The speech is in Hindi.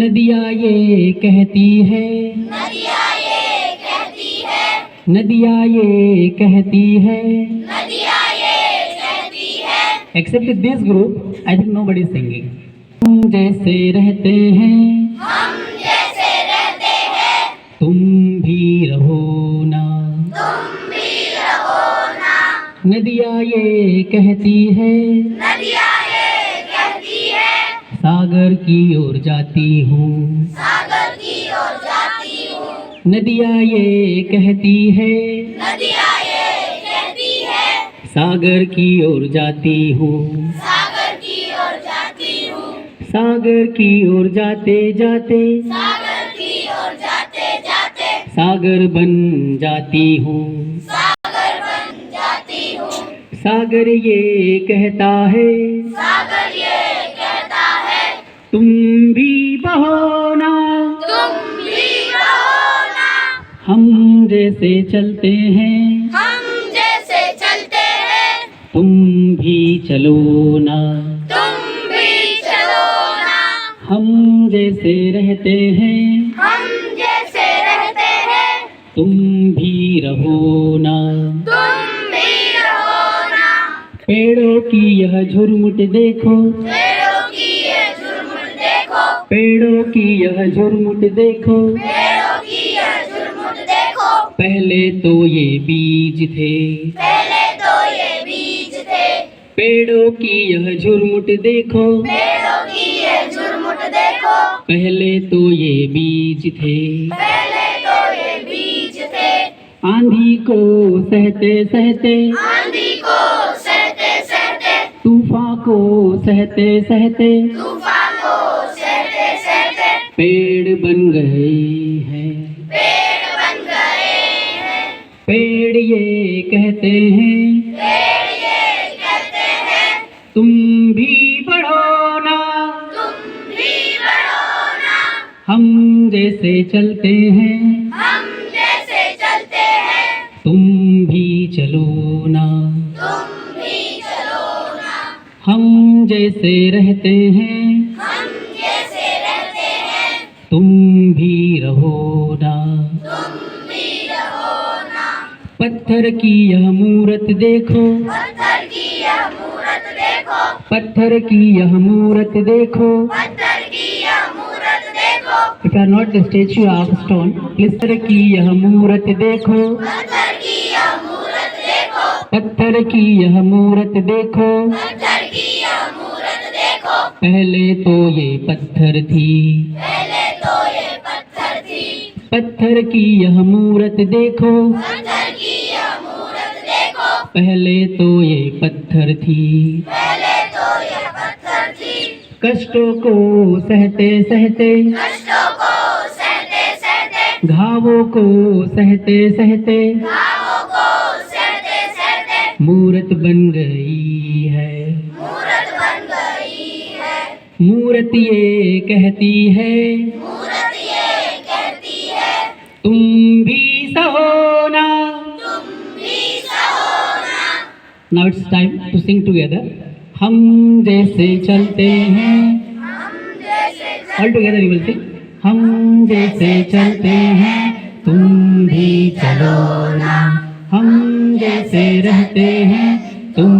नदियाँ ये कहती है, नदियाँ ये कहती है, नदियाँ ये कहती है। नदियाँ ये कहती है। Except this group, I think nobody is singing. हम जैसे रहते हैं, हम जैसे रहते हैं, तुम भी रहो ना। तुम भी रहो ना। नदियाँ ये कहती है, नदियाँ ये कहती है, सागर की ओर जाती हूँ। सागर की ओर जाती हूँ। नदियाँ ये कहती है, नदियाँ ये कहती है, सागर की ओर जाती हूँ। सागर की ओर जाती हूँ। सागर की ओर जाते जाते, सागर की ओर जाते जाते, सागर बन जाती हूँ। सागर बन जाती हूँ। सागर ये कहता है, सागर ये कहता है, तुम भी बहो ना। तुम भी रहो ना। हम जैसे चलते हैं, हम जैसे चलते हैं, तुम भी चलो ना। तुम भी चलो ना। हम जैसे रहते हैं, हम जैसे रहते हैं, तुम भी रहो ना। तुम भी रहो ना। पेड़ों की यह झुरमुट देखो, पेड़ों की ये झुरमुट देखो, पेड़ों की यह झुरमुट देखो। पेड़ों की ये झुरमुट देखो। पहले तो ये बीज थे, पहले तो ये बीज थे, पेड़ों की यह झुरमुट देखो। पेड़ों की ये झुरमुट देखो। पहले तो ये बीज थे, पहले तो ये बीज थे, आंधी को सहते सहते, आंधी को सहते सहते, तूफान को सहते सहते, तूफान को सहते सहते, पेड़ बन गए हैं। पेड़ बन गए हैं। पेड़ ये कहते हैं, पेड़ ये कहते हैं, तुम भी बढ़ो ना। तुम भी बढ़ो ना। हम जैसे चलते हैं, हम जैसे चलते हैं, तुम भी चलो ना। तुम भी चलो ना। हम जैसे रहते हैं, हम जैसे रहते हैं, तुम भी रहो ना। तुम भी रहो ना। पत्थर की यह मूरत देखो, पत्थर की यह मूरत देखो, पत्थर की यह मूरत देखो। पत्थर की यह मूरत देखो। If you are not the statue of stone, पत्थर की यह मूरत देखो, पत्थर की यह मूरत देखो, पत्थर की यह मूरत देखो। पत्थर की यह मूरत देखो। पहले तो ये पत्थर थी, पहले तो ये पत्थर थी, पत्थर की यह मूरत देखो। पत्थर की यह मूरत देखो। पहले तो ये पत्थर थी, पहले तो ये पत्थर थी, कष्टों को सहते सहते, कष्टों को सहते सहते, घावों को सहते सहते, घावों को सहते सहते, मूरत बन गई है। मूरत बन गई है। मूरत ये कहती है, मूरत ये कहती है, तुम भी सहो ना। तुम भी सहो ना। Now it's time to sing together. हम जैसे चलते हैं, हम जैसे all together you will sing. हम जैसे चलते हैं, तुम भी चलो ना। हम जैसे रहते हैं, तुम